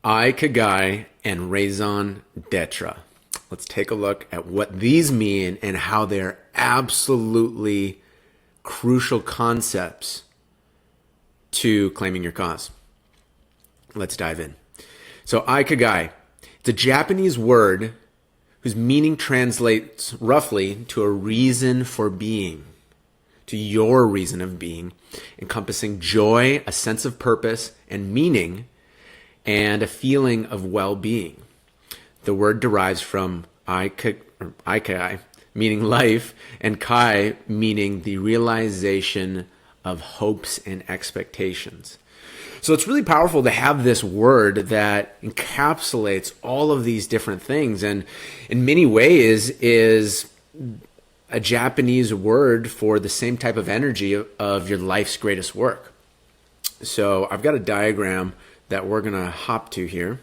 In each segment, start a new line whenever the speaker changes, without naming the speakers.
Ikigai and Raison d'etre. Let's take a look at what these mean and how they're absolutely crucial concepts to claiming your cause. Let's dive in. So Ikigai, it's a Japanese word whose meaning translates roughly to a reason for being, to your reason of being, encompassing joy, a sense of purpose and meaning, and a feeling of well-being. The word derives from Ikigai, meaning life, and Kai, meaning the realization of hopes and expectations. So it's really powerful to have this word that encapsulates all of these different things, and in many ways is a Japanese word for the same type of energy of your life's greatest work. So I've got a diagram that we're going to hop to here.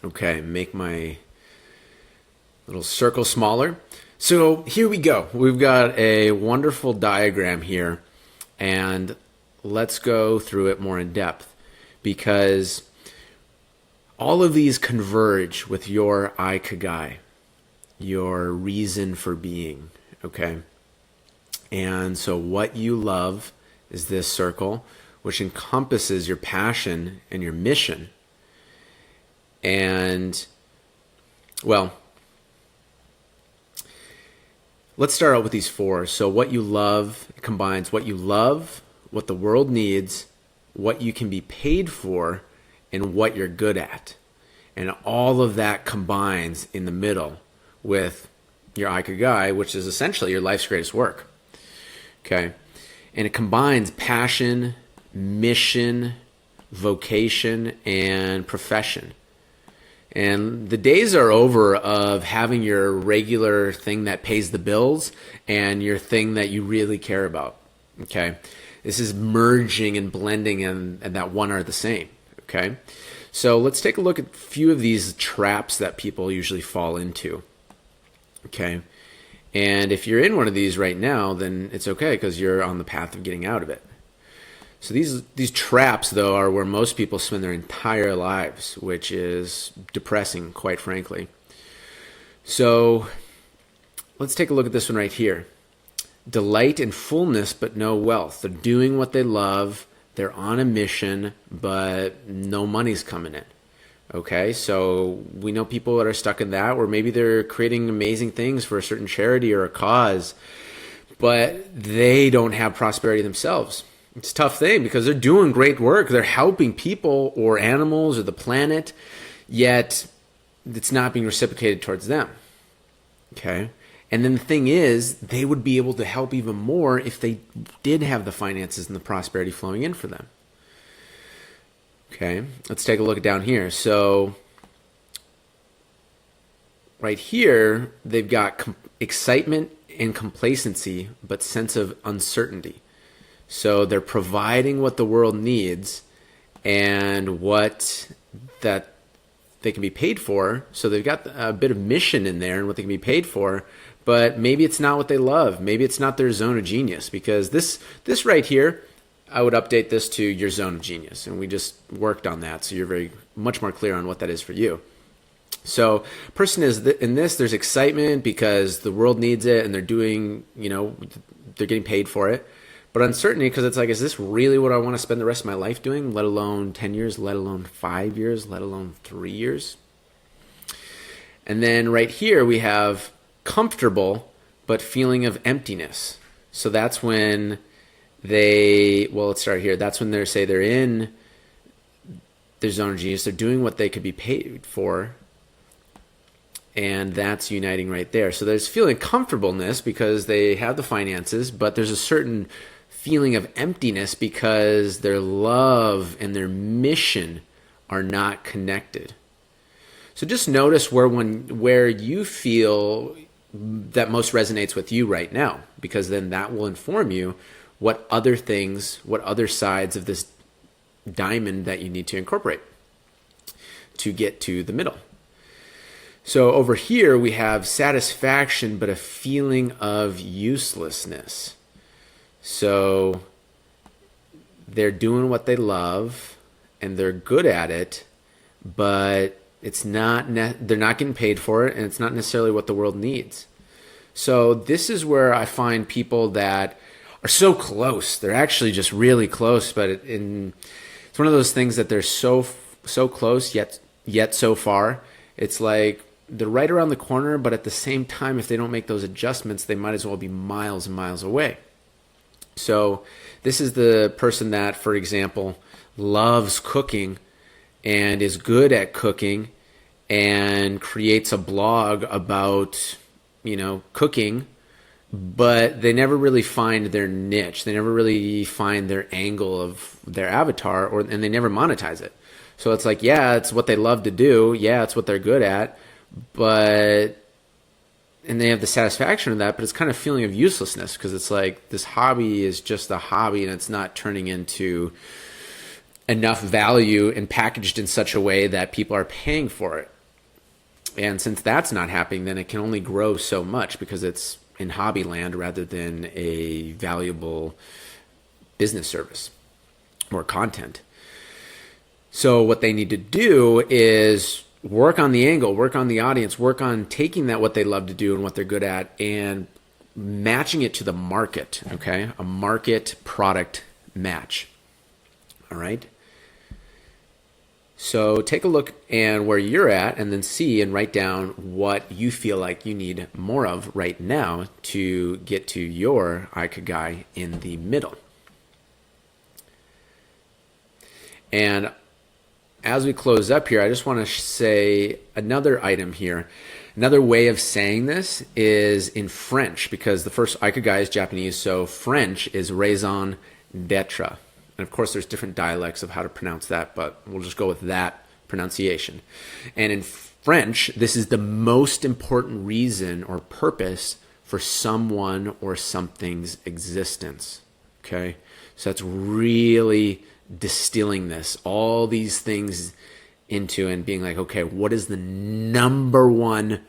Okay, make my little circle smaller. So here we go. We've got a wonderful diagram here, and let's go through it more in depth, because all of these converge with your Ikigai, your reason for being, okay? And so what you love is this circle, which encompasses your passion and your mission. And, well, let's start out with these four. So what you love combines what you love, what the world needs, what you can be paid for, and what you're good at. And all of that combines in the middle with your Ikigai, which is essentially your life's greatest work. Okay? And it combines passion, mission, vocation, and profession. And the days are over of having your regular thing that pays the bills and your thing that you really care about. Okay? This is merging and blending, and that one are the same. Okay? So let's take a look at a few of these traps that people usually fall into. Okay? And if you're in one of these right now, then it's okay, because you're on the path of getting out of it. So these traps, though, are where most people spend their entire lives, which is depressing, quite frankly. So let's take a look at this one right here. Delight in fullness, but no wealth. They're doing what they love. They're on a mission, but no money's coming in. Okay, so we know people that are stuck in that, where maybe they're creating amazing things for a certain charity or a cause, but they don't have prosperity themselves. It's a tough thing, because they're doing great work. They're helping people or animals or the planet, yet it's not being reciprocated towards them. Okay? And then the thing is, they would be able to help even more if they did have the finances and the prosperity flowing in for them. Okay? Let's take a look down here. So right here, they've got excitement and complacency, but sense of uncertainty. So they're providing what the world needs and what that they can be paid for. So they've got a bit of mission in there and what they can be paid for, but maybe it's not what they love. Maybe it's not their zone of genius, because this right here, I would update this to your zone of genius. And we just worked on that, so you're very much more clear on what that is for you. So person is in this, there's excitement because the world needs it and they're doing, they're getting paid for it. But uncertainty, because it's like, is this really what I want to spend the rest of my life doing, let alone 10 years, let alone 5 years, let alone 3 years? And then right here we have comfortable, but feeling of emptiness. So that's when let's start here. That's when they're in their zone of genius. They're doing what they could be paid for. And that's uniting right there. So there's feeling comfortableness because they have the finances, but there's a certain feeling of emptiness because their love and their mission are not connected. So just notice where you feel that most resonates with you right now, because then that will inform you what other sides of this diamond that you need to incorporate to get to the middle. So over here we have satisfaction, but a feeling of uselessness. So they're doing what they love and they're good at it, but it's not, they're not getting paid for it, and it's not necessarily what the world needs. So this is where I find people that are so close. They're actually just really close, but it's one of those things that they're so close yet so far. It's like they're right around the corner, but at the same time, if they don't make those adjustments, they might as well be miles and miles away. So this is the person that, for example, loves cooking and is good at cooking and creates a blog about, cooking, but they never really find their niche. They never really find their angle of their avatar, and they never monetize it. So it's like, yeah, it's what they love to do. Yeah, it's what they're good at, and they have the satisfaction of that, but it's kind of a feeling of uselessness because it's like this hobby is just a hobby and it's not turning into enough value and packaged in such a way that people are paying for it. And since that's not happening, then it can only grow so much because it's in hobby land rather than a valuable business service or content. So what they need to do is work on the angle, work on the audience, work on taking that what they love to do and what they're good at and matching it to the market, okay? A market product match. All right? So take a look and where you're at and then see and write down what you feel like you need more of right now to get to your Ikigai in the middle. And as we close up here, I just want to say another item here. Another way of saying this is in French, because the first Ikigai is Japanese, so French is raison d'etre. And of course, there's different dialects of how to pronounce that, but we'll just go with that pronunciation. And in French, this is the most important reason or purpose for someone or something's existence. Okay? So that's really distilling this, all these things into and being like, okay, what is the number one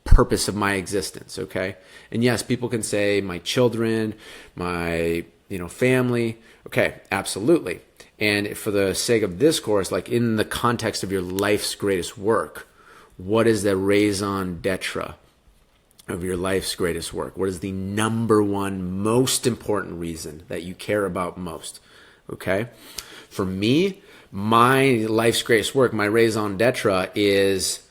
purpose of my existence? Okay. And yes, people can say my children, my, family. Okay. Absolutely. And for the sake of this course, like in the context of your life's greatest work, what is the raison d'etre of your life's greatest work? What is the number one most important reason that you care about most? Okay. For me, my life's greatest work, my raison d'etre is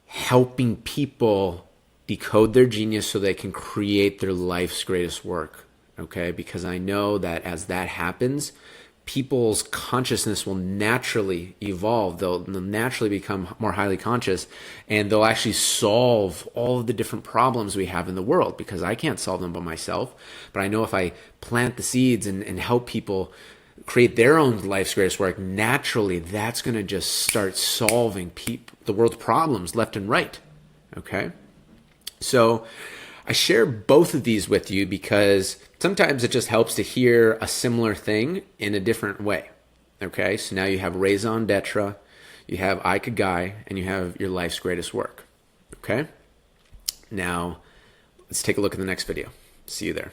helping people decode their genius so they can create their life's greatest work. Okay. Because I know that as that happens, people's consciousness will naturally evolve. They'll naturally become more highly conscious and they'll actually solve all of the different problems we have in the world because I can't solve them by myself. But I know if I plant the seeds and help people create their own life's greatest work, naturally that's going to just start solving the world's problems left and right. Okay? So I share both of these with you because sometimes it just helps to hear a similar thing in a different way. Okay, so now you have raison d'etre, you have Ikigai, and you have your life's greatest work. Okay, now let's take a look at the next video. See you there.